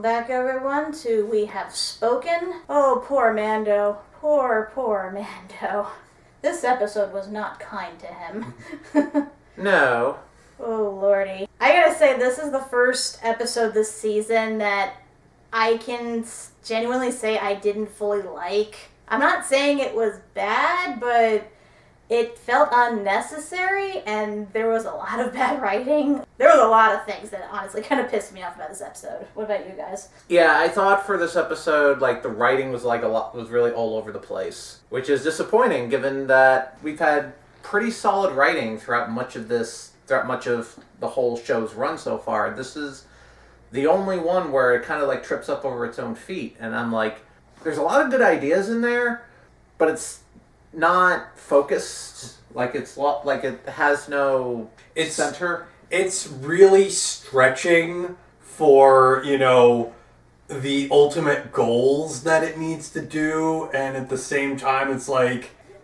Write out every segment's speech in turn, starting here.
back, everyone, to We Have Spoken. Oh, poor Mando. Poor Mando. This episode was not kind to him. No. Oh, lordy. I gotta say, this is the first episode this season that I can genuinely say I didn't fully like. I'm not saying it was bad, but it felt unnecessary, and there was a lot of bad writing. There was a lot of things that honestly kind of pissed me off about this episode. What about you guys? Yeah, I thought for this episode, the writing was was really all over the place, which is disappointing given that we've had pretty solid writing throughout much of the whole show's run so far. This is the only one where it kind of trips up over its own feet, and I'm like, there's a lot of good ideas in there, but it's not focused. It has no center. It's really stretching for, the ultimate goals that it needs to do, and at the same time it's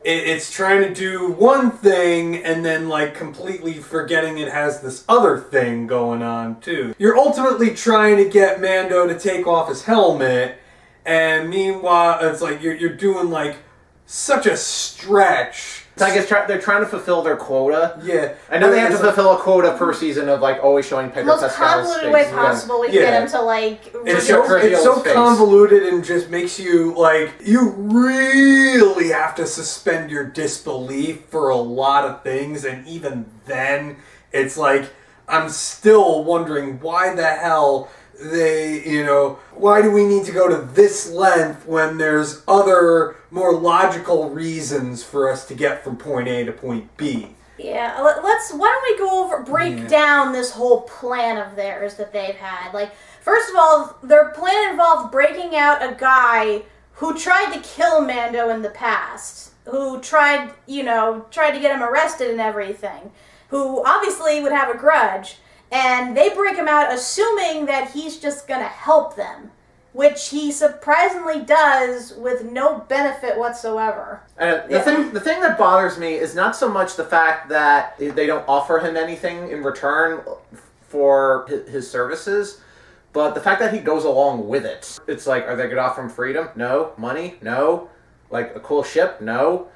it's trying to do one thing and then completely forgetting it has this other thing going on too. You're ultimately trying to get Mando to take off his helmet, and meanwhile it's you're doing such a stretch. It's they're trying to fulfill their quota. Yeah. I know they have to fulfill a quota per season of always showing Pedro Most Pascal's face. convoluted way possible we get him to It's so convoluted and just makes you you really have to suspend your disbelief for a lot of things, and even then it's I'm still wondering why the hell they, why do we need to go to this length when there's other, more logical reasons for us to get from point A to point B? Yeah, why don't we break down this whole plan of theirs that they've had. First of all, their plan involved breaking out a guy who tried to kill Mando in the past, who tried to get him arrested and everything, who obviously would have a grudge. And they break him out assuming that he's just going to help them, which he surprisingly does with no benefit whatsoever. The thing that bothers me is not so much the fact that they don't offer him anything in return for his services, but the fact that he goes along with it. It's are they going to offer him freedom? No. Money? No. A cool ship? No.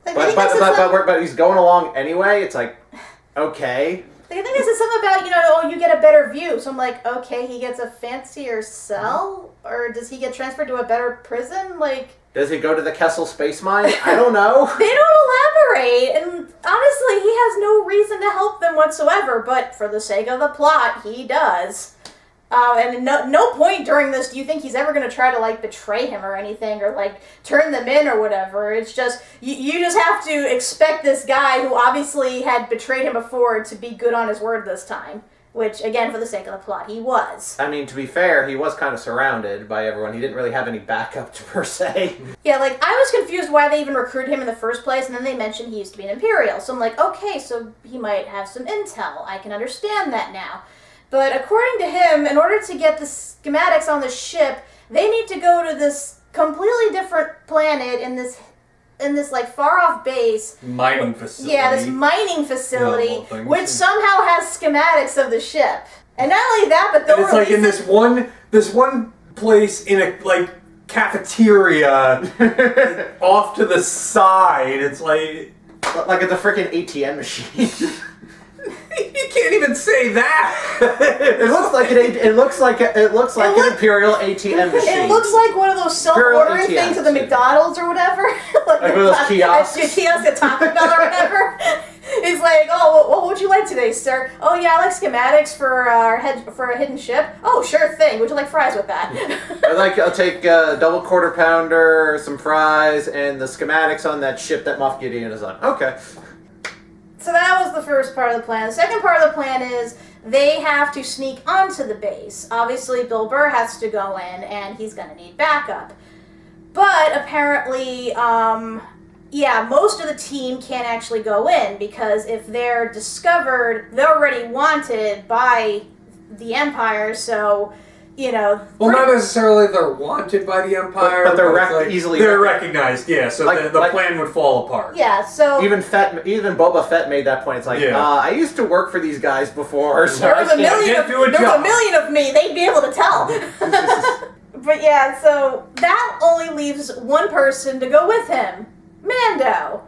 But he's going along anyway. It's okay. I think this is something about, you get a better view. So I'm okay, he gets a fancier cell? Or does he get transferred to a better prison? Does he go to the Kessel space mine? I don't know. They don't elaborate. And honestly, he has no reason to help them whatsoever. But for the sake of the plot, he does. And no point during this do you think he's ever going to try to, betray him or anything, or, turn them in or whatever. It's just, you just have to expect this guy who obviously had betrayed him before to be good on his word this time. Which, again, for the sake of the plot, he was. I mean, to be fair, he was kind of surrounded by everyone. He didn't really have any backup, per se. Yeah, I was confused why they even recruited him in the first place, and then they mentioned he used to be an Imperial. So I'm okay, so he might have some intel. I can understand that now. But according to him, in order to get the schematics on the ship, they need to go to this completely different planet in this far off base. Mining facility. Yeah, this mining facility, which somehow has schematics of the ship. And not only that, but they'll release in this one place in a cafeteria off to the side. It's like it's a freaking ATM machine. You can't even say that. It looks like an Imperial ATM machine. It looks like one of those self-ordering things at the McDonald's or whatever. Like those kiosks. Kiosk at Taco Bell or whatever. He's what would you like today, sir? Oh yeah, I like schematics for a hidden ship. Oh, sure thing. Would you like fries with that? I'll take a double quarter pounder, some fries, and the schematics on that ship that Moff Gideon is on. Okay. So that was the first part of the plan. The second part of the plan is they have to sneak onto the base. Obviously, Bill Burr has to go in, and he's going to need backup. But apparently, most of the team can't actually go in, because if they're discovered, they're already wanted by the Empire, so Well, not necessarily they're wanted by the Empire, but they're easily recognized. Yeah, so the plan would fall apart. Yeah, so even Boba Fett made that point. It's like, I used to work for these guys before, so there was a million of me. They'd be able to tell. But yeah, so that only leaves one person to go with him, Mando.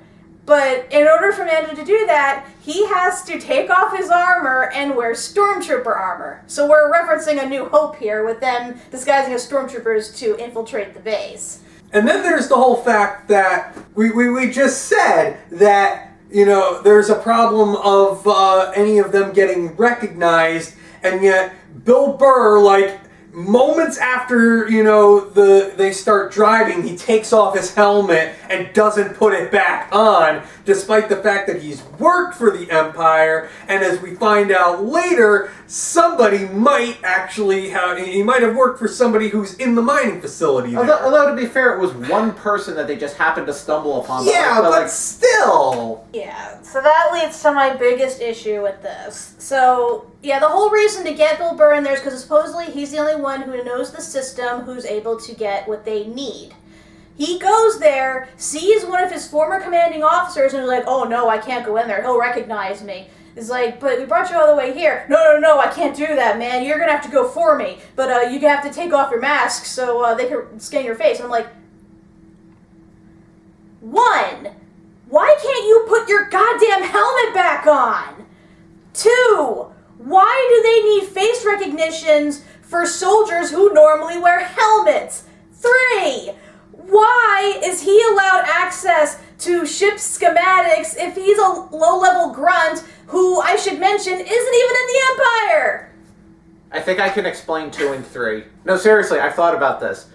But in order for Mando to do that, he has to take off his armor and wear stormtrooper armor. So we're referencing A New Hope here, with them disguising as stormtroopers to infiltrate the base. And then there's the whole fact that we just said that, there's a problem of any of them getting recognized, and yet Bill Burr, moments after, they start driving, he takes off his helmet and doesn't put it back on, despite the fact that he's worked for the Empire, and as we find out later, somebody might actually he might have worked for somebody who's in the mining facility there. Although to be fair, it was one person that they just happened to stumble upon. Yeah, but still! Yeah, so that leads to my biggest issue with this. So, yeah, the whole reason to get Bill Burr in there is because supposedly he's the only one who knows the system, who's able to get what they need. He goes there, sees one of his former commanding officers, and is like, oh no, I can't go in there, he'll recognize me. He's like, but we brought you all the way here. No, I can't do that, man. You're gonna have to go for me. But you have to take off your mask so they can scan your face. And I'm like, one, why can't you put your goddamn helmet back on? Two, why do they need face recognitions for soldiers who normally wear helmets? Three, why is he allowed access to ship schematics if he's a low-level grunt who, I should mention, isn't even in the Empire? I think I can explain 2 and 3. No, seriously, I've thought about this.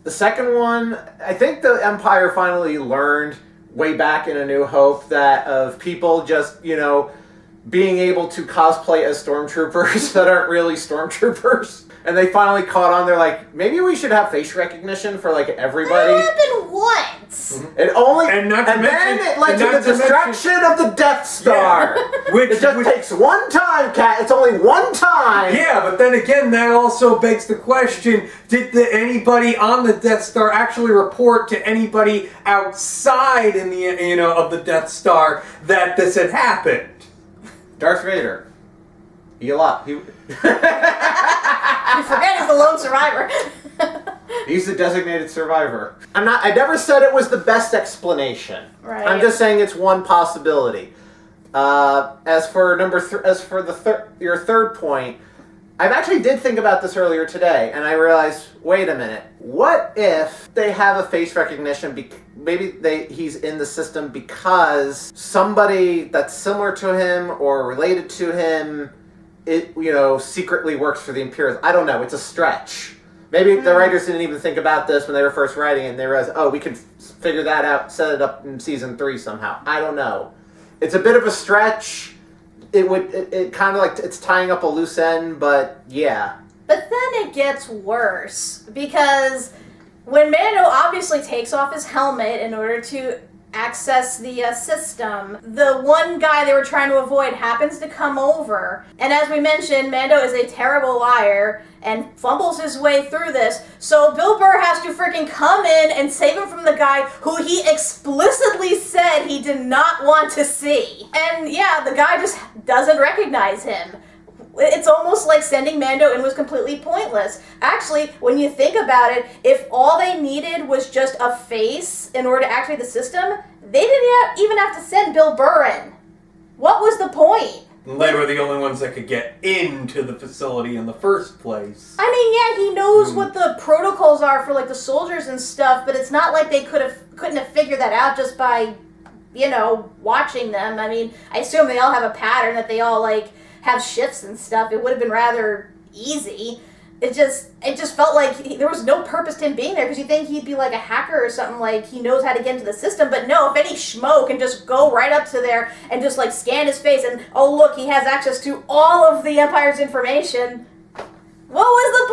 The second one, I think the Empire finally learned way back in A New Hope that of people just, being able to cosplay as stormtroopers that aren't really stormtroopers. And they finally caught on. They're like, maybe we should have face recognition for everybody. That happened once. Mm-hmm. It only then it led to the destruction of the Death Star. Yeah. Which takes one time, Kat. It's only one time. Yeah, but then again, that also begs the question: did anybody on the Death Star actually report to anybody outside in the of the Death Star that this had happened? Darth Vader. You forget he's the lone survivor. He's the designated survivor. I never said it was the best explanation. Right. I'm just saying it's one possibility. As for your third point, I actually did think about this earlier today, and I realized, wait a minute, what if they have a face recognition? Maybe he's in the system because somebody that's similar to him or related to him, secretly works for the Imperials. I don't know. It's a stretch. Maybe the writers didn't even think about this when they were first writing it, and they realized, we can figure that out, set it up in season 3 somehow. I don't know. It's a bit of a stretch. It kind of it's tying up a loose end, but yeah. But then it gets worse, because when Mando obviously takes off his helmet in order to access the system, the one guy they were trying to avoid happens to come over, and as we mentioned, Mando is a terrible liar and fumbles his way through this, so Bill Burr has to freaking come in and save him from the guy who he explicitly said he did not want to see. And yeah, the guy just doesn't recognize him. It's almost like sending Mando in was completely pointless. Actually, when you think about it, if all they needed was just a face in order to activate the system, they didn't even have to send Bill Burr in. What was the point? They were the only ones that could get into the facility in the first place. I mean, yeah, he knows what the protocols are for the soldiers and stuff, but it's not like they couldn't have figured that out just by, watching them. I mean, I assume they all have a pattern that they all have shifts and stuff. It would have been rather easy. It just felt like there was no purpose to him being there, because you think he'd be like a hacker or something, he knows how to get into the system, but no, if any schmo can just go right up to there and just scan his face and, oh look, he has access to all of the Empire's information. What was the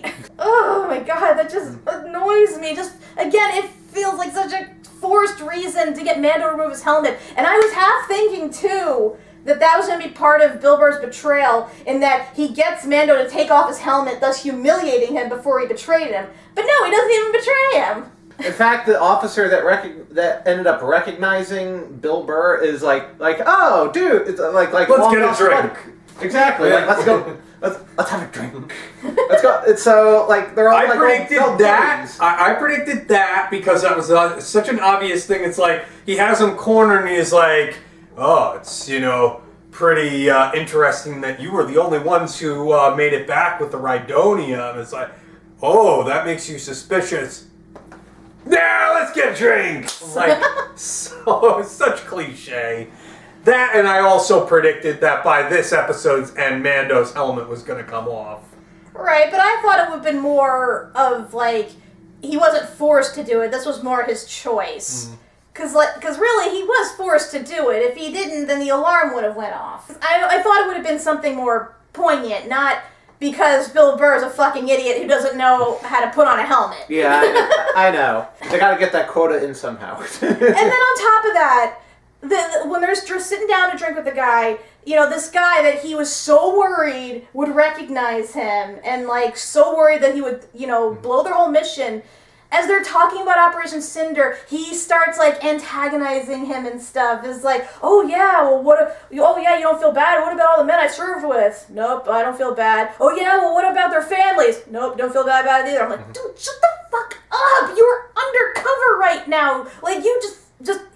point? Oh my god, that just annoys me. Just, again, it feels like such a forced reason to get Mando to remove his helmet. And I was half thinking too that was going to be part of Bill Burr's betrayal, in that he gets Mando to take off his helmet, thus humiliating him before he betrayed him. But no, he doesn't even betray him. In fact, the officer that ended up recognizing Bill Burr is like, oh, dude, it's like let's get a drink. Exactly. Like, let's go. Let's have a drink. Let's go. It's so like they're all. I predicted that because that was such an obvious thing. It's like he has him cornered and he's like, oh, it's pretty interesting that you were the only ones who made it back with the Rhydonia. And it's like, oh, that makes you suspicious. Now let's get a drink. Like, such cliche. That, and I also predicted that by this episode's end, Mando's helmet was going to come off. Right, but I thought it would have been more of, like, he wasn't forced to do it. This was more his choice. Because really, he was forced to do it. If he didn't, then the alarm would have went off. I thought it would have been something more poignant, not because Bill Burr is a fucking idiot who doesn't know how to put on a helmet. Yeah, I know. They gotta get that quota in somehow. And then on top of that, when they're just sitting down to drink with the guy, this guy that he was so worried would recognize him, and like so worried that he would, blow their whole mission. As they're talking about Operation Cinder, he starts like antagonizing him and stuff. It's like, oh yeah, well you don't feel bad? What about all the men I served with? Nope, I don't feel bad. Oh yeah, well what about their families? Nope, don't feel bad about it either. I'm like, dude, shut the fuck up! You're undercover right now. Like you just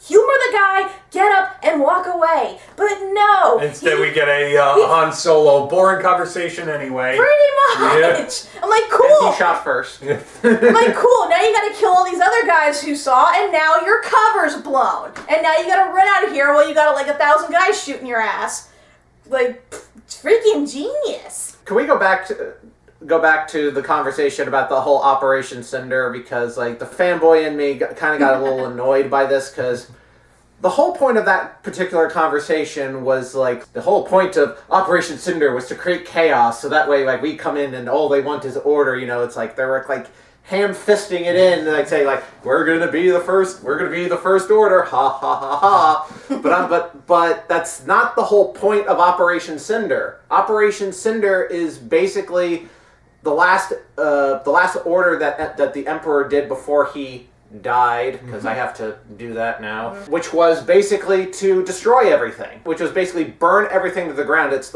humor the guy, get up, and walk away. But no. Instead, we get a Han Solo boring conversation anyway. Pretty much. Yeah. I'm like, cool. And he shot first. I'm like, cool. Now you gotta kill all these other guys who saw, and now your cover's blown. And now you gotta run out of here while you got like 1,000 guys shooting your ass. Like, it's freaking genius. Can we go back to the conversation about the whole Operation Cinder, because like the fanboy in me kind of got a little annoyed by this, because the whole point of that particular conversation was like the whole point of Operation Cinder was to create chaos, so that way like we come in and all they want is order. It's like they're like ham-fisting it in, and like say like we're gonna be the first order, ha ha ha ha. But that's not the whole point of Operation Cinder. Operation Cinder is basically the last order that the Emperor did before he died, because I have to do that now, which was basically to destroy everything, which was basically burn everything to the ground. It's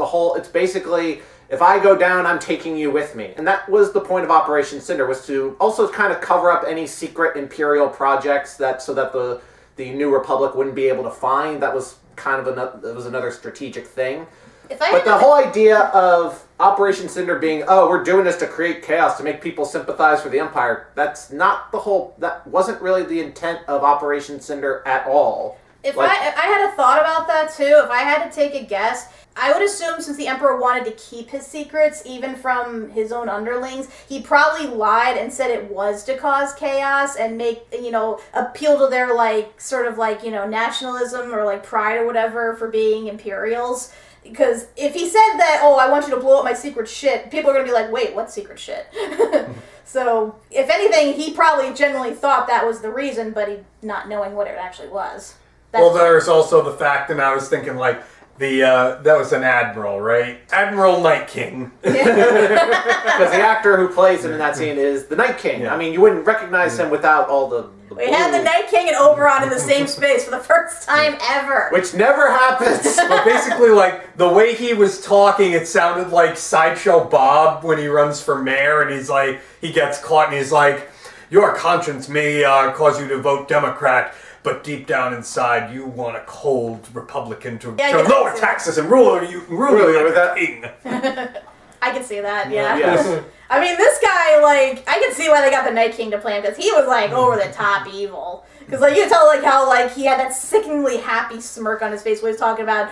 basically, if I go down, I'm taking you with me. And that was the point of Operation Cinder, was to also kind of cover up any secret Imperial projects so that the New Republic wouldn't be able to find. That was kind of another strategic thing. But the whole idea of Operation Cinder being, oh, we're doing this to create chaos, to make people sympathize for the Empire, that wasn't really the intent of Operation Cinder at all. If I had a thought about that too, if I had to take a guess, I would assume since the Emperor wanted to keep his secrets, even from his own underlings, he probably lied and said it was to cause chaos and make, appeal to their, nationalism or, pride or whatever for being Imperials. Because if he said that, oh, I want you to blow up my secret shit, people are going to be like, wait, what secret shit? So, if anything, he probably genuinely thought that was the reason, but he not knowing what it actually was. There's also the fact, and I was thinking, that was an admiral, right? Admiral Night King. Because the actor who plays him in that scene is the Night King. Yeah. I mean, you wouldn't recognize him without all the we had the Night King and Oberon in the same space for the first time ever. Which never happens. But basically, the way he was talking, it sounded like Sideshow Bob when he runs for mayor, and he's like, he gets caught, and he's like, your conscience may cause you to vote Democrat, but deep down inside, you want a cold Republican to lower taxes and rule you like a king. I can see that, yeah. Yes. I mean, this guy, I can see why they got the Night King to play him, because he was, over the top evil. Because, you can tell, how, he had that sickeningly happy smirk on his face when he was talking about,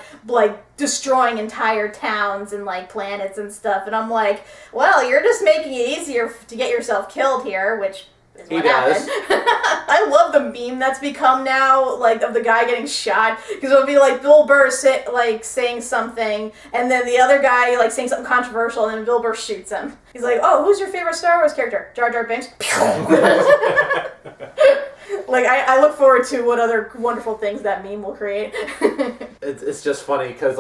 destroying entire towns and, planets and stuff. And I'm like, well, you're just making it easier to get yourself killed here, which is what happened. I love the meme that's become now, of the guy getting shot, because it'll be Bill Burr saying something, and then the other guy saying something controversial, and then Bill Burr shoots him. He's like, oh, who's your favorite Star Wars character? Jar Jar Binks? Like, I look forward to what other wonderful things that meme will create. It's just funny because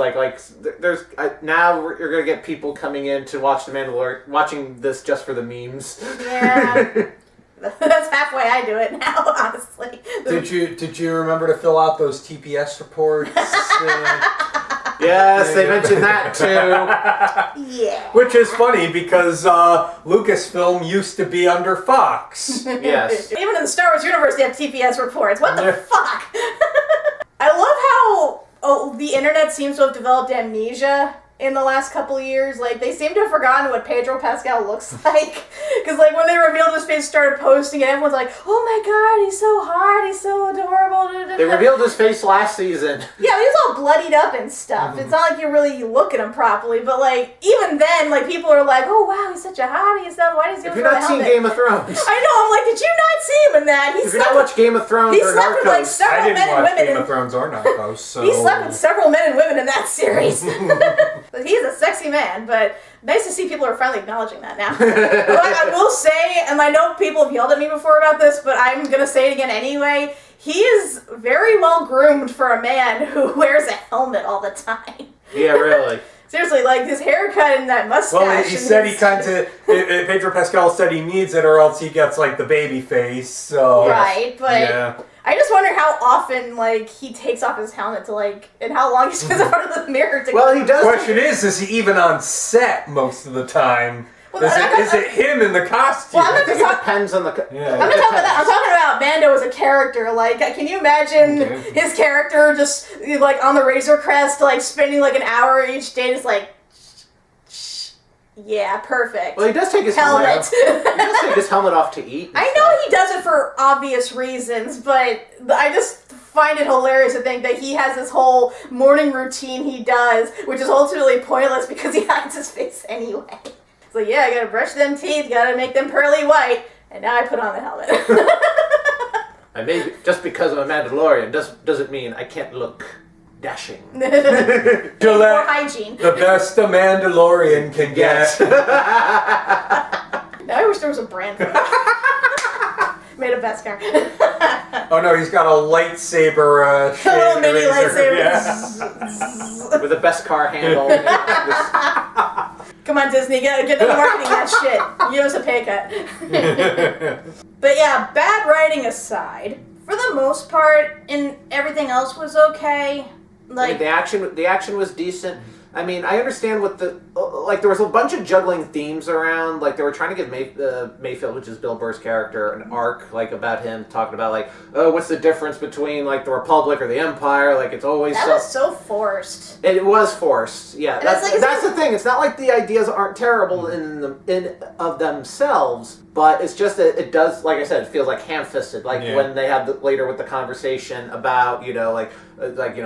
there's now you're gonna get people coming in to watch the Mandalorian, watching this just for the memes. Yeah. That's halfway I do it now, honestly. Did you remember to fill out those TPS reports? Yes, they mentioned that too. Yeah. Which is funny because Lucasfilm used to be under Fox. Yes. Even in the Star Wars universe, they have TPS reports. What the fuck? I love how the internet seems to have developed amnesia in the last couple of years. Like, they seem to have forgotten what Pedro Pascal looks like. Because, like, when they revealed his face, started posting it, everyone's like, oh my god, he's so hot, he's so adorable. They revealed his face last season. Yeah, he was all bloodied up and stuff. It's not like you really look at him properly, but, like, even then, like, people are like, oh wow, he's such a hottie and stuff, why does he If have you're a not seeing helmet? Game of Thrones. I know, I'm like, did you not see him in that? If you're not watching Game of Thrones he or slept with, like, Narcos, several I men didn't and watch women. Game of Thrones or Narcos, so... He slept with several men and women in that series. But he's a sexy man, but nice to see people are finally acknowledging that now. But I will say, and I know people have yelled at me before about this, but I'm going to say it again anyway, he is very well groomed for a man who wears a helmet all the time. Yeah, really. Seriously, like his haircut and that mustache. Well, he said he kind of... Pedro Pascal said he needs it or else he gets, like, the baby face, so... Right, but... Yeah. I just wonder how often, like, he takes off his helmet to, like, and how long he stands in front of the mirror to... Well, he does... The question is he even on set most of the time? Well, is it him in the costume? Well, I'm not I think it depends on the... Yeah. I'm not talking about that. I'm talking about Mando as a character. Like, can you imagine his character just, like, on the Razor Crest, like, spending, like, an hour each day just, like... Yeah, perfect. Well, he does take his helmet off. He does take his helmet off to eat. I know he does it for obvious reasons, but I just find it hilarious to think that he has this whole morning routine he does, which is ultimately pointless because he hides his face anyway. So yeah, I gotta brush them teeth, gotta make them pearly white, and now I put on the helmet. And maybe just because I'm a Mandalorian doesn't mean I can't look dashing. Gillette, more hygiene. the best a Mandalorian can get. Now I wish there was a brand for that. Made of Beskar. Oh no, he's got a lightsaber. A little mini lightsaber. Yeah. With the best car handle. Come on, Disney, get the marketing that shit. Give us a pay cut. But yeah, bad writing aside, for the most part, and everything else was okay. Like the action was decent. I mean, I understand what there was a bunch of juggling themes around. Like, they were trying to give Mayfield, which is Bill Burr's character, an arc, like, about him, talking about, like, oh, what's the difference between, like, the Republic or the Empire? Like, it's always that was so forced. It was forced, yeah. And That's the thing. It's not like the ideas aren't terrible in of themselves, but it's just that it does, like I said, it feels like ham-fisted. Like, when they had later with the conversation about,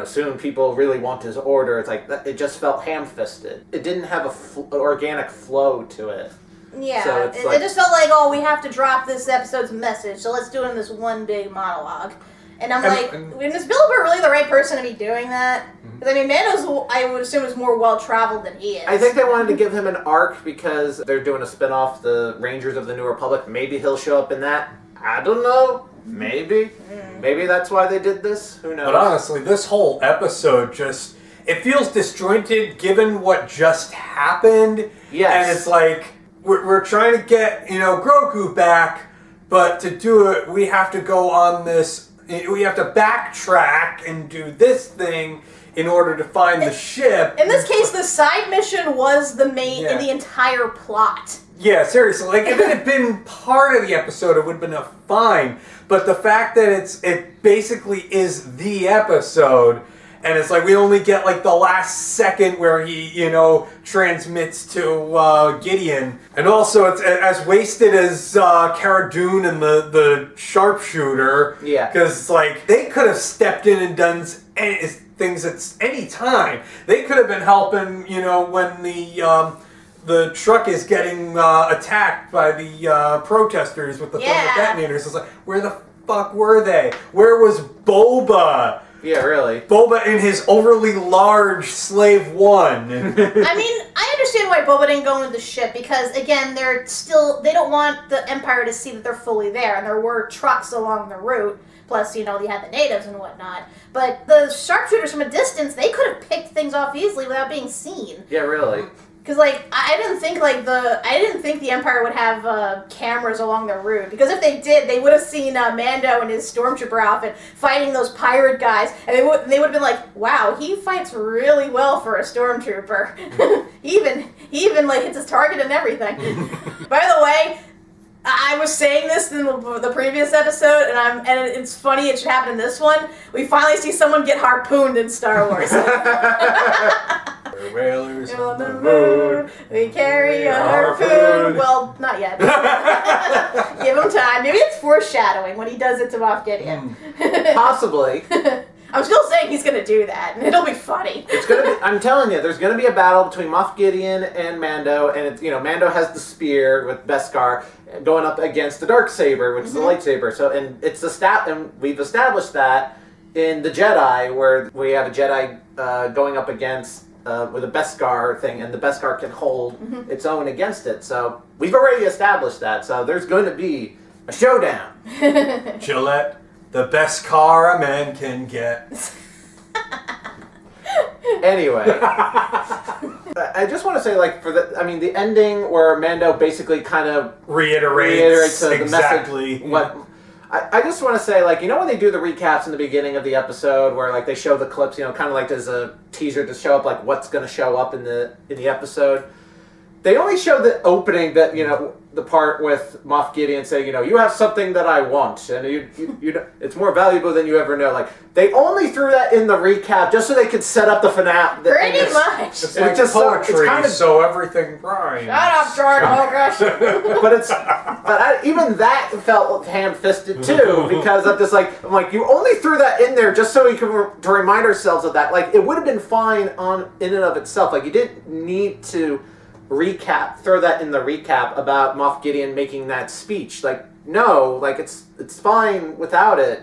soon people really want his order. It's like, it just felt ham-fisted. It didn't have an organic flow to it. Yeah, so it just felt like, oh, we have to drop this episode's message, so let's do it in this one big monologue. And I'm like, is Bill Burr really the right person to be doing that? Because, I mean, Mando's, I would assume, is more well-traveled than he is. I think they wanted to give him an arc because they're doing a spin-off, the Rangers of the New Republic. Maybe he'll show up in that. I don't know. Maybe. Maybe that's why they did this. Who knows? But honestly, this whole episode just... It feels disjointed given what just happened. Yes. And it's like, we're trying to get, Grogu back, but to do it, we have to go on this... We have to backtrack and do this thing in order to find the ship. In this case, the side mission was the main in the entire plot. Yeah, seriously. Like, if it had been part of the episode, it would have been fine. But the fact that it basically is the episode, and it's like we only get like the last second where he, transmits to Gideon. And also, it's as wasted as Cara Dune and the sharpshooter. Yeah. Because it's like, they could have stepped in and done things at any time. They could have been helping, when the truck is getting attacked by the protesters with the thermal detonators. It's like, where the fuck were they? Where was Boba? Yeah, really. Boba in his overly large Slave One. I mean, I understand understand why Boba didn't go into the ship, because, again, they don't want the Empire to see that they're fully there, and there were trucks along the route, plus, you had the natives and whatnot. But the sharpshooters from a distance, they could have picked things off easily without being seen. Yeah, really. Because, I didn't think the Empire would have cameras along the route. Because if they did, they would have seen Mando in his stormtrooper outfit fighting those pirate guys, and they would have been like, "Wow, he fights really well for a stormtrooper. he even hits his target and everything." By the way, I was saying this in the previous episode, and it's funny it should happen in this one. We finally see someone get harpooned in Star Wars. We're whalers on the moon, we carry a harpoon. Well, not yet. Give him time. Maybe it's foreshadowing when he does it to Moff Gideon. Possibly. I'm still saying he's going to do that, and it'll be funny. It's gonna be. I'm telling you, there's going to be a battle between Moff Gideon and Mando, and it's Mando has the spear with Beskar going up against the Darksaber, which is the lightsaber. So, and we've established that in the Jedi, where we have a Jedi going up against with a Beskar thing, and the Beskar can hold its own against it. So we've already established that. So there's going to be a showdown. Gillette, the best car a man can get. Anyway, I just want to say, the ending where Mando basically kind of reiterates exactly the message. I just want to say, when they do the recaps in the beginning of the episode, where they show the clips, kind of as a teaser to show up what's going to show up in the episode. They only show the opening that the part with Moff Gideon saying, you have something that I want, and it's more valuable than you ever know. They only threw that in the recap just so they could set up the finale. Pretty much. It's like just poetry, so everything rhymes. Shut up, Jordan Hogrush. Even that felt ham-fisted too, because I'm just I'm like, you only threw that in there just so we could to remind ourselves of that. It would have been fine in and of itself. You didn't need to throw that in the recap about Moff Gideon making that speech. No, it's fine without it.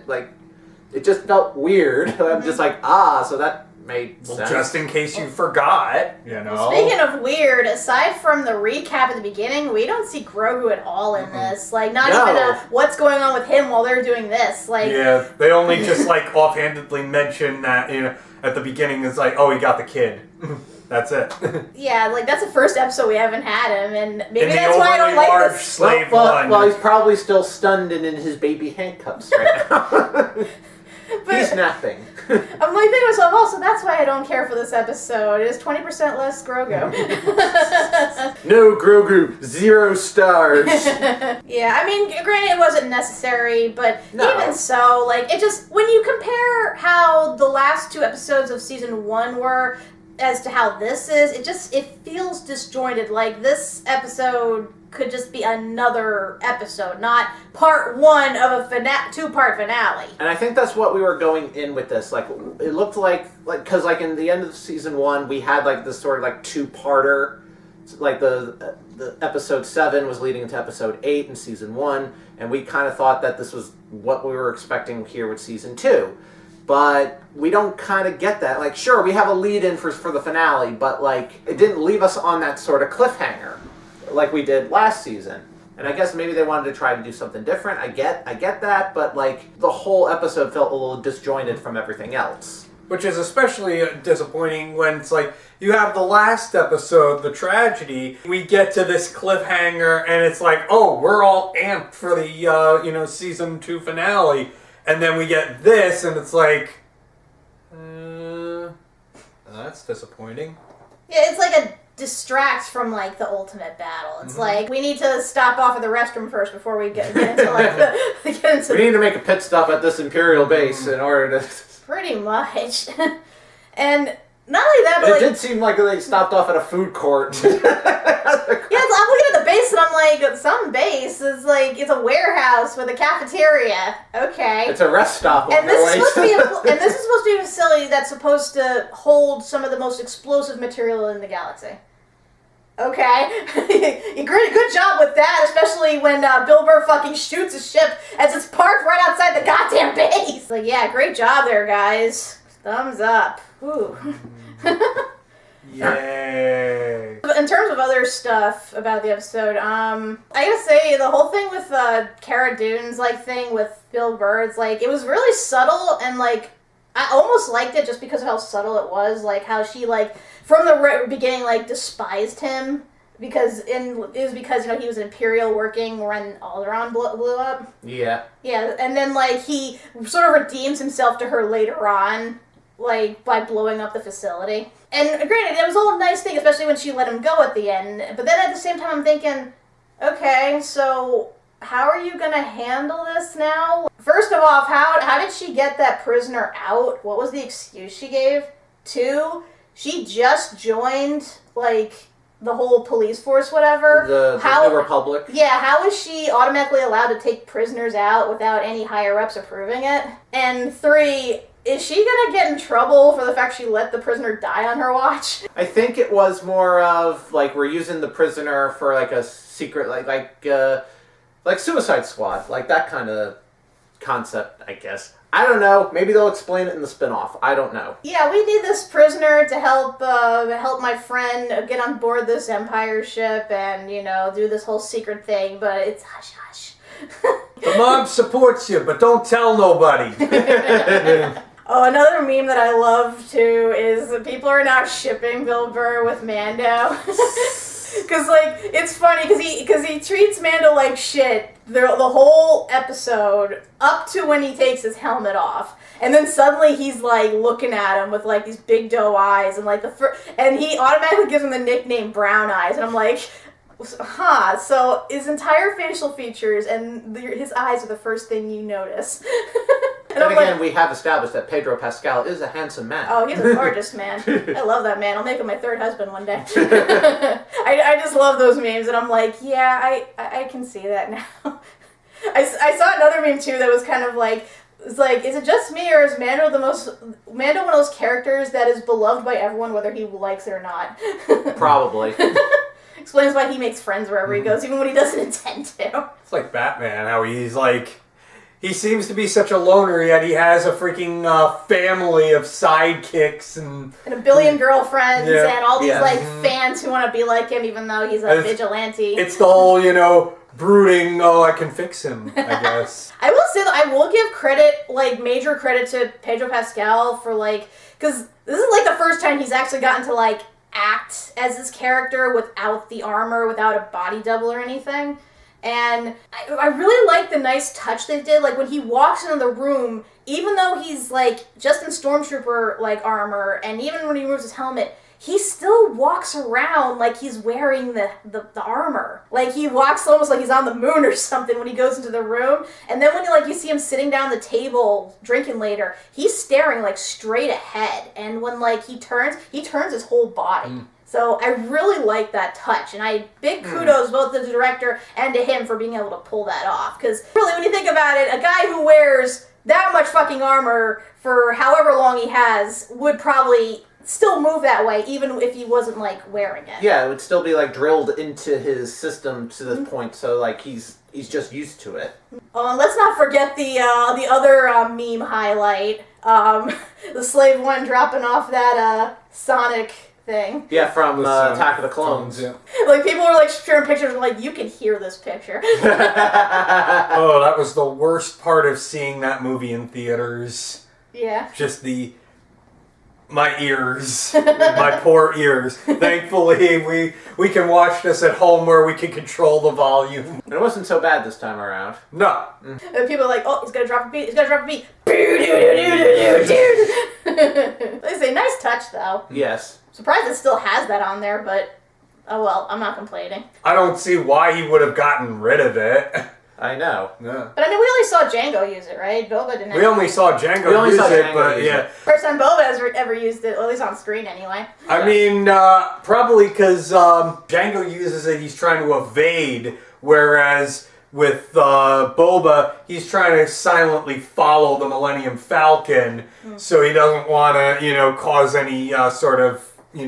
It just felt weird. I'm just so that made sense. Just in case you forgot, Speaking of weird, aside from the recap at the beginning, we don't see Grogu at all in this. Not even what's going on with him while they're doing this. Yeah, they only just offhandedly mention that at the beginning. It's oh, he got the kid. That's it. Yeah, that's the first episode we haven't had him, and maybe that's why I don't like this. Slave well, he's probably still stunned and in his baby handcuffs right now. He's napping. I'm thinking to myself, so that's why I don't care for this episode. It is 20% less Grogu. No Grogu, 0 stars. Yeah, granted it wasn't necessary, but even so, it just, when you compare how the last 2 episodes of season 1 were, as to how this is, it feels disjointed. This episode could just be another episode, not part 1 of a 2-part finale. And I think that's what we were going in with this. It looked because in the end of season 1, we had this sort of 2-parter. The episode 7 was leading into episode 8 in season 1, and we kind of thought that this was what we were expecting here with season 2. But we don't kind of get that. Sure, we have a lead-in for the finale, but, it didn't leave us on that sort of cliffhanger like we did last season. And I guess maybe they wanted to try to do something different. I get that, but, the whole episode felt a little disjointed from everything else. Which is especially disappointing when it's you have the last episode, the tragedy, we get to this cliffhanger, and it's oh, we're all amped for the, season 2 finale. And then we get this, and it's that's disappointing. Yeah, it's it distracts from the ultimate battle. It's we need to stop off at the restroom first before we get into We need to make a pit stop at this Imperial base in order to. Pretty much, and. Not only that, but it did seem like they stopped off at a food court. Yeah, I'm looking at the base and I'm some base is it's a warehouse with a cafeteria. Okay. It's a rest stop. And this is supposed to be a facility that's supposed to hold some of the most explosive material in the galaxy. Okay. Good job with that, especially when Bill Burr fucking shoots a ship as it's parked right outside the goddamn base. Yeah, great job there, guys. Thumbs up. Ooh. Yay! In terms of other stuff about the episode, I gotta say the whole thing with Cara Dune's thing with Bill Bird's it was really subtle and I almost liked it just because of how subtle it was, how she from the beginning despised him because he was an Imperial working when Alderaan blew up. Yeah. Yeah, and then he sort of redeems himself to her later on, by blowing up the facility. And granted, it was all a nice thing, especially when she let him go at the end. But then at the same time, I'm thinking, okay, so how are you gonna handle this now? First of all, how did she get that prisoner out? What was the excuse she gave? 2, she just joined the whole police force, whatever. The New Republic. Yeah, how is she automatically allowed to take prisoners out without any higher ups approving it? And 3, is she gonna get in trouble for the fact she let the prisoner die on her watch? I think it was more of we're using the prisoner for a secret like Suicide Squad, that kind of concept, I guess. I don't know. Maybe they'll explain it in the spinoff. I don't know. Yeah, we need this prisoner to help my friend get on board this Empire ship and do this whole secret thing, but it's hush hush. The mob supports you, but don't tell nobody. Oh, another meme that I love, too, is that people are now shipping Bill Burr with Mando. Because, it's funny, because he treats Mando like shit the whole episode, up to when he takes his helmet off. And then suddenly he's, looking at him with, these big doe eyes, and, and he automatically gives him the nickname Brown Eyes, and I'm like... Huh, so his entire facial features and his eyes are the first thing you notice. And again, we have established that Pedro Pascal is a handsome man. Oh, he's a gorgeous man. I love that man. I'll make him my 3rd husband one day. I just love those memes, and I'm like, yeah, I can see that now. I saw another meme, too, that was kind of it's is it just me, or is Mando one of those characters that is beloved by everyone, whether he likes it or not? Probably. Explains why he makes friends wherever he goes, even when he doesn't intend to. It's like Batman, how he's he seems to be such a loner, yet he has a freaking family of sidekicks and a billion girlfriends and all these fans who want to be like him, even though he's a vigilante. It's the whole, brooding, I can fix him, I guess. I will say that I will give credit, major credit to Pedro Pascal for because this is the first time he's actually gotten to act as this character without the armor, without a body double or anything. And I really like the nice touch they did. When he walks into the room, even though he's just in Stormtrooper armor, and even when he removes his helmet, he still walks around like he's wearing the armor. He walks almost like he's on the moon or something when he goes into the room. And then when you see him sitting down at the table drinking later, he's staring straight ahead. And when he turns his whole body. So I really like that touch, and big kudos both to the director and to him for being able to pull that off. Because really, when you think about it, a guy who wears that much fucking armor for however long he has would probably still move that way, even if he wasn't wearing it. Yeah, it would still be drilled into his system to this point, so he's just used to it. Oh, and let's not forget the other meme highlight, the Slave One dropping off that Sonic thing. Yeah, from Attack of the Clones. Yeah. People were sharing pictures you can hear this picture. Oh, that was the worst part of seeing that movie in theaters. Yeah. Just my ears, my poor ears. Thankfully, we can watch this at home where we can control the volume. It wasn't so bad this time around. No. And people are oh, he's gonna drop a beat, he's gonna drop a beat. They say, nice touch, though. Yes. Surprised it still has that on there, but oh well, I'm not complaining. I don't see why he would have gotten rid of it. I know. Yeah. But we only saw Django use it, right? Boba didn't. We only saw Django use it, but yeah. First time Boba has ever used it, at least on screen anyway. I mean, probably because Django uses it, he's trying to evade, whereas with Boba, he's trying to silently follow the Millennium Falcon, so he doesn't want to, cause any sort of, he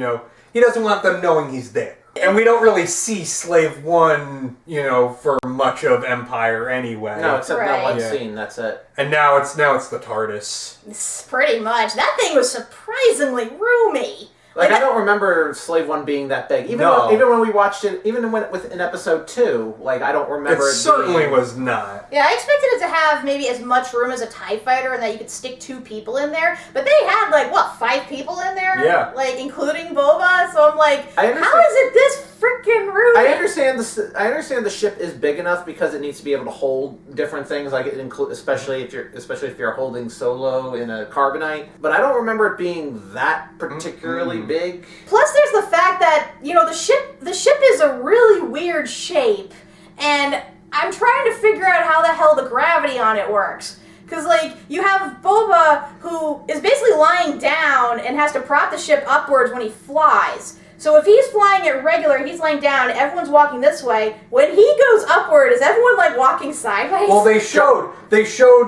doesn't want them knowing he's there. And we don't really see Slave One, for much of Empire anyway. No, except that one Yeah. scene, that's it. And now it's the TARDIS. Pretty much. That thing was surprisingly roomy. Like, I don't remember Slave One being that big. Even when we watched it, even when in episode 2, like, I don't remember it certainly was not. Yeah, I expected it to have maybe as much room as a TIE fighter and that you could stick 2 people in there. But they had, like, 5 people in there? Yeah. Like, including Boba. So I'm like, how is it this freaking roomy? I understand the ship is big enough because it needs to be able to hold different things, like it especially if you're holding Solo in a carbonite. But I don't remember it being that particularly big. Plus, there's the fact that the ship is a really weird shape, and I'm trying to figure out how the hell the gravity on it works. Because, like, you have Boba, who is basically lying down and has to prop the ship upwards when he flies. So if he's flying at regular, he's lying down, everyone's walking this way. When he goes upward, is everyone, like, walking sideways? Well, they showed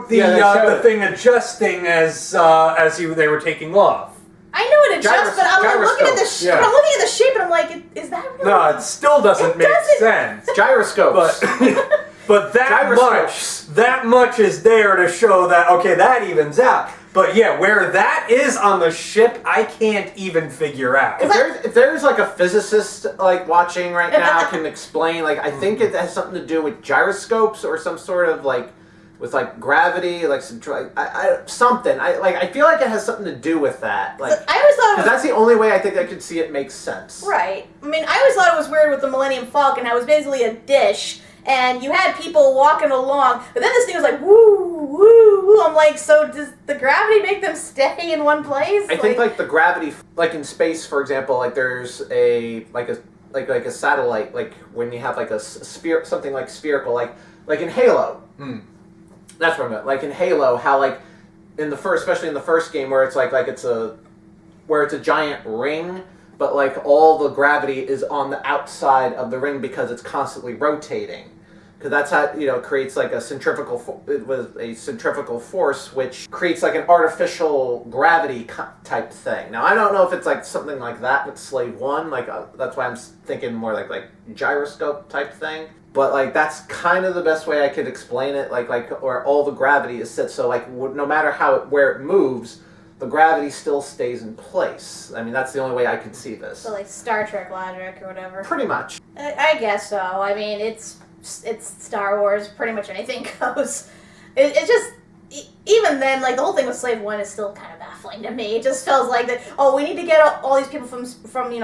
the thing adjusting as they were taking off. I know it adjusts, but I'm like, looking at the shape, and I'm like, is that really? No, it still doesn't make sense. Gyroscopes. But that much is there to show that, okay, that evens out. But yeah, where that is on the ship, I can't even figure out. If there's like a physicist like watching right now can explain, like, I think it has something to do with gyroscopes or some sort of like with like gravity, like something. I feel like it has something to do with that. Like, I always thought that's the only way I think I could see it make sense. Right. I mean, I always thought it was weird with the Millennium Falcon. How it was basically a dish. And you had people walking along, but then this thing was like, woo, woo, woo. I'm like, so does the gravity make them stay in one place? I think like the gravity, like in space, for example, like there's a satellite, like when you have like a sphere, something like spherical, like in Halo. That's what I meant. Like in Halo, how like especially in the first game, where it's where it's a giant ring. But like all the gravity is on the outside of the ring because it's constantly rotating. Because that's how, creates like a centrifugal force, which creates like an artificial gravity type thing. Now, I don't know if it's like something like that with Slave One. Like that's why I'm thinking more like gyroscope type thing. But like that's kind of the best way I could explain it. Like where all the gravity is set, so like no matter where it moves, the gravity still stays in place. I mean, that's the only way I can see this. So like Star Trek logic or whatever. Pretty much. I guess so. I mean, it's Star Wars. Pretty much anything goes. It just, even then, like the whole thing with Slave One is still kind of baffling to me. It just feels like that. Oh, we need to get all these people from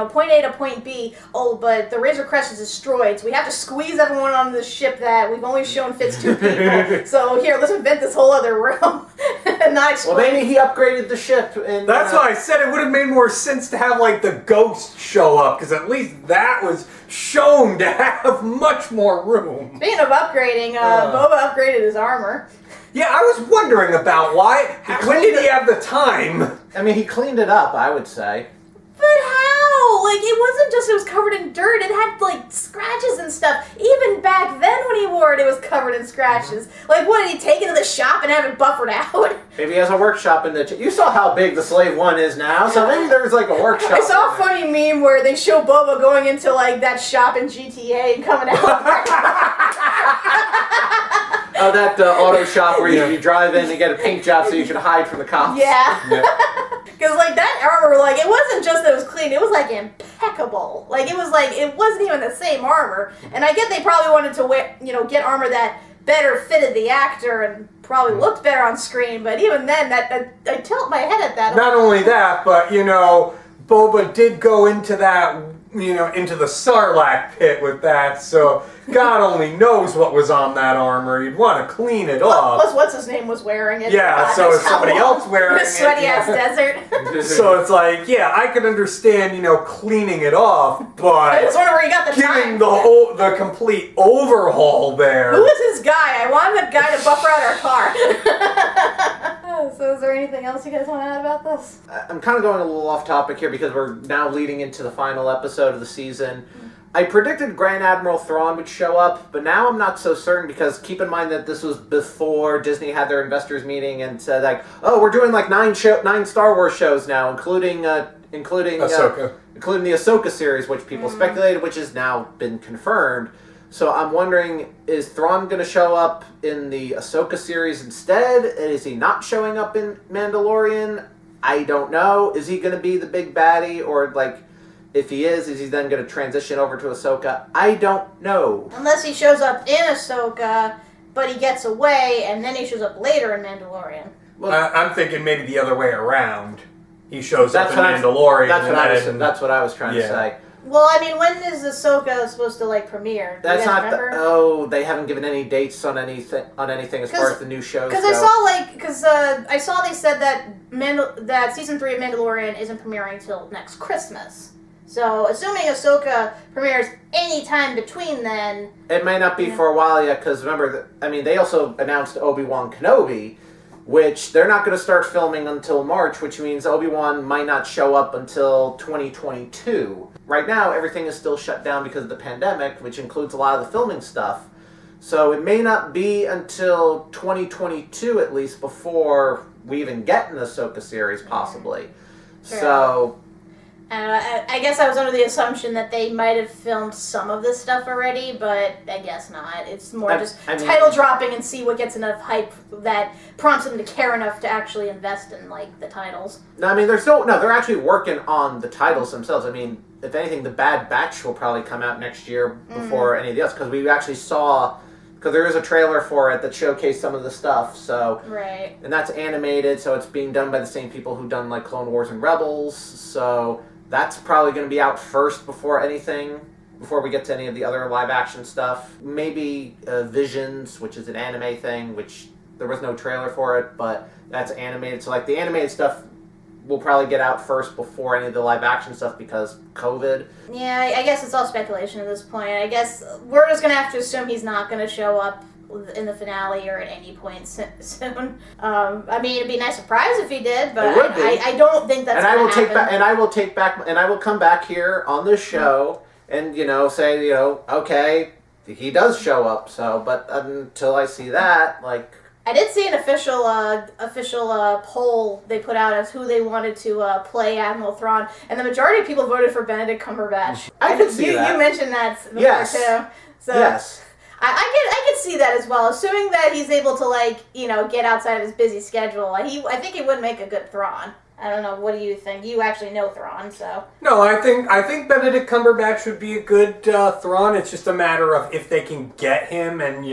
point A to point B. Oh, but the Razor Crest is destroyed, so we have to squeeze everyone onto the ship that we've only shown fits 2 people. So here, let's invent this whole other room and not explain. Well, maybe he upgraded the ship. And that's why I said it would have made more sense to have like the ghost show up, because at least that was shown to have much more room. Speaking of upgrading, Boba upgraded his armor. Yeah, I was wondering about why. When did he have the time? I mean, he cleaned it up, I would say. But how? Like, it wasn't just it was covered in dirt. It had, like, scratches and stuff. Even back then when he wore it, it was covered in scratches. Like, what, did he take it to the shop and have it buffered out? Maybe he has a workshop in the... You saw how big the Slave One is now, so maybe there's, like, a workshop. I saw a funny meme where they show Boba going into, like, that shop in GTA and coming out. Oh, that auto shop where you drive in and get a paint job so you can hide from the cops. Yeah. Because, like, that armor, like, it wasn't just that it was clean, it was, like, impeccable. Like, it was, like, it wasn't even the same armor. And I get they probably wanted to wear, get armor that better fitted the actor and probably looked better on screen, but even then, I tilt my head at that. Not only that, but, Boba did go into that, into the Sarlacc pit with that, so God only knows what was on that armor. You'd want to clean it off. Plus, what's his name was wearing it. Yeah, God, so is somebody else wearing it. In a sweaty-ass desert. So it's like, yeah, I could understand, cleaning it off, but I just wonder where you got the time. Giving the complete overhaul there. Who is this guy? I want that guy to buffer out our car. So is there anything else you guys want to add about this? I'm kind of going a little off topic here because we're now leading into the final episode of the season. I predicted Grand Admiral Thrawn would show up, but now I'm not so certain because keep in mind that this was before Disney had their investors meeting and said like, oh, we're doing like 9 Star Wars shows now, including Ahsoka. Including the Ahsoka series, which people speculated, which has now been confirmed. So I'm wondering, is Thrawn going to show up in the Ahsoka series instead? Is he not showing up in Mandalorian? I don't know. Is he going to be the big baddie, or like, if he is he then going to transition over to Ahsoka? I don't know. Unless he shows up in Ahsoka, but he gets away, and then he shows up later in Mandalorian. Well, I'm thinking maybe the other way around. He shows up in Mandalorian. That's what I was trying to say. Well, I mean, when is Ahsoka supposed to premiere? That's not. They haven't given any dates on anything as far as the new shows. Because I saw they said that season 3 of Mandalorian isn't premiering until next Christmas. So, assuming Ahsoka premieres any time between then, it may not be for a while yet. Because remember, they also announced Obi-Wan Kenobi, which they're not going to start filming until March, which means Obi-Wan might not show up until 2022. Right now, everything is still shut down because of the pandemic, which includes a lot of the filming stuff. So it may not be until 2022, at least, before we even get an Ahsoka series, possibly. Sure. So... I guess I was under the assumption that they might have filmed some of this stuff already, but I guess not. It's more title dropping and see what gets enough hype that prompts them to care enough to actually invest in the titles. No, they're actually working on the titles themselves. If anything, the Bad Batch will probably come out next year before any of the others, because we actually saw, because there is a trailer for it that showcased some of the stuff. So right, and that's animated, so it's being done by the same people who've done Clone Wars and Rebels. So that's probably going to be out first before we get to any of the other live action stuff. Maybe Visions, which is an anime thing, which there was no trailer for it, but that's animated. So the animated stuff will probably get out first before any of the live action stuff because COVID. Yeah, I guess it's all speculation at this point. I guess we're just going to have to assume he's not going to show up in the finale or at any point soon. It'd be a nice surprise if he did, but I don't think that's going to happen. I will come back here on this show and say okay, he does show up. So, but until I see that, I did see an official poll they put out as who they wanted to play Admiral Thrawn, and the majority of people voted for Benedict Cumberbatch. I could see that. You mentioned that before too. So yes. I could see that as well, assuming that he's able to get outside of his busy schedule. I think he would make a good Thrawn. I don't know. What do you think? You actually know Thrawn, so. No, I think Benedict Cumberbatch would be a good Thrawn. It's just a matter of if they can get him, and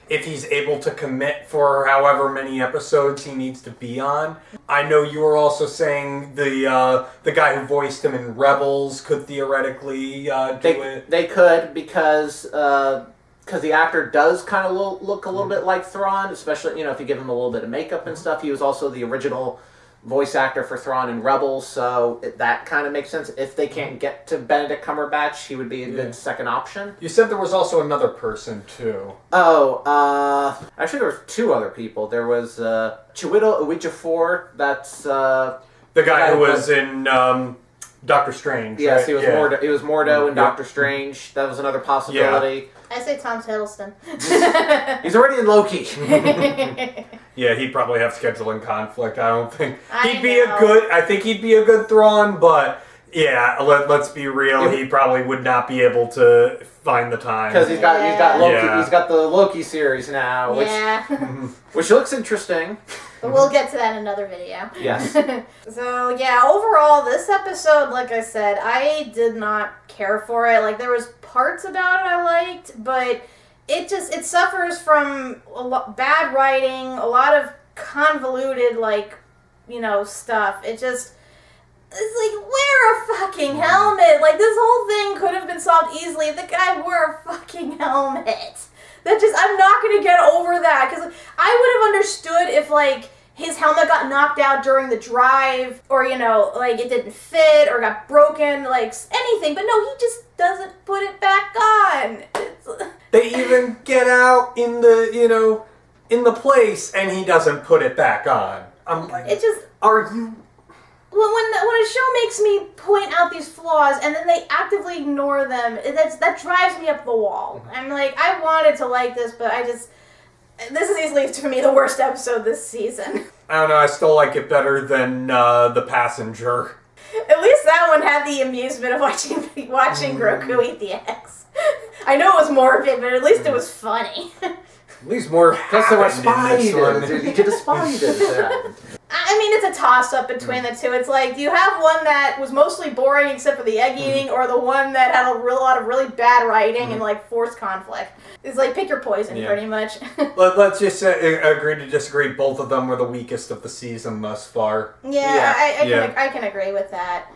if he's able to commit for however many episodes he needs to be on. I know you were also saying the guy who voiced him in Rebels could theoretically do it. They could because the actor does kind of look a little bit like Thrawn, especially if you give him a little bit of makeup and stuff. He was also the original voice actor for Thrawn in Rebels, so that kind of makes sense. If they can't get to Benedict Cumberbatch, he would be a good second option. You said there was also another person too. Oh, actually there were two other people. There was Chiwetel Ejiofor. That's the guy who was in Doctor Strange. Yes, right? he was Mordo. He was Mordo in Doctor Strange. That was another possibility. Yeah. I say Tom Hiddleston. He's already in Loki. Yeah, he'd probably have scheduling conflict. I don't think he'd be I think he'd be a good Thrawn, but yeah, let's be real. He probably would not be able to find the time because he's got Loki. Yeah. He's got the Loki series now, which looks interesting. But we'll get to that in another video. Yes. So, yeah, overall, this episode, like I said, I did not care for it. There was parts about it I liked, but it suffers from bad writing, a lot of convoluted, stuff. It's wear a fucking helmet. This whole thing could have been solved easily if the guy wore a fucking helmet. I'm not going to get over that, because I would have understood if, his helmet got knocked out during the drive, or, it didn't fit, or got broken, anything, but no, he just doesn't put it back on. They even get out in the place, and he doesn't put it back on. I'm like, are you... Well, when a show makes me point out these flaws and then they actively ignore them, that drives me up the wall. I'm I wanted to like this, but this is easily, for me, the worst episode this season. I don't know, I still like it better than The Passenger. At least that one had the amusement of watching Grogu eat the eggs. I know it was morbid, but at least it was funny. At least more. Plus there were spiders. You get the spiders. mean, it's a toss-up between the two. It's like, do you have one that was mostly boring except for the egg eating, or the one that had a lot of really bad writing and, like, forced conflict? It's like, pick your poison, pretty much. Let's just agree to disagree. Both of them were the weakest of the season thus far. I can agree with that.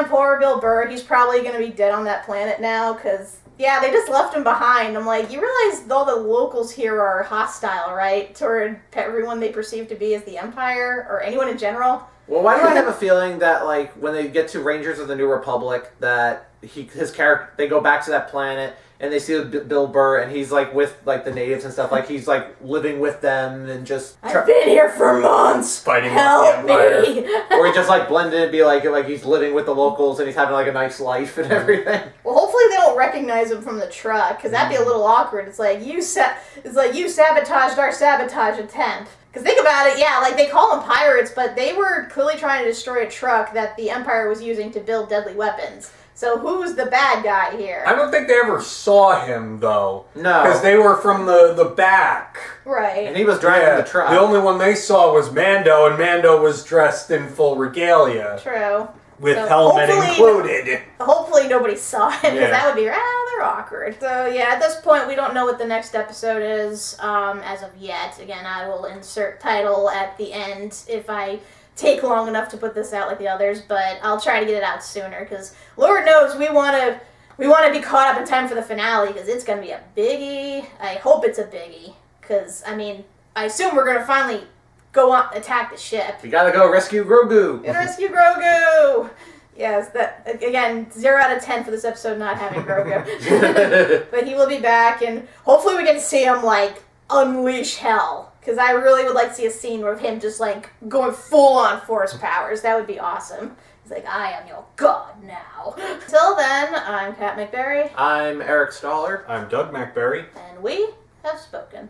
Poor Bill Burr, he's probably going to be dead on that planet now, because... Yeah, they just left him behind. I'm like, you realize all the locals here are hostile, right? Toward everyone they perceive to be as the Empire, or anyone in general. Well, why do I have a feeling that, like, when they get to Rangers of the New Republic, that his character, they go back to that planet, and they see Bill Burr, and he's, like, with, like, the natives and stuff. Like, he's, like, living with them and just... I've been here for months! Fighting Help with the Empire. me! Or he just, like, blend in and be like he's living with the locals, and he's having, like, a nice life and everything. Well, hopefully they don't recognize him from the truck, because that'd be a little awkward. It's like, you sabotaged our sabotage attempt. Because think about it, yeah, like, they call them pirates, but they were clearly trying to destroy a truck that the Empire was using to build deadly weapons. So who's the bad guy here? I don't think they ever saw him, though. No. Because they were from the back. Right. And he was driving the truck. The only one they saw was Mando, and Mando was dressed in full regalia. True. With helmet included. Hopefully nobody saw him, because that would be rather awkward. So yeah, at this point we don't know what the next episode is as of yet. Again, I will insert title at the end if I take long enough to put this out like the others, but I'll try to get it out sooner, because Lord knows we want to be caught up in time for the finale, because it's going to be a biggie. I hope it's a biggie, because, I mean, I assume we're going to finally go on, attack the ship. We gotta go rescue Grogu. And rescue Grogu! Yes, that, again, 0 out of 10 for this episode not having Grogu. But he will be back, and hopefully we get to see him, like, unleash hell. Because I really would like to see a scene of him just, like, going full-on force powers. That would be awesome. He's like, I am your god now. Till then, I'm Kat MacBerrie. I'm Eric Stoller. I'm Doug MacBerrie. And we have spoken.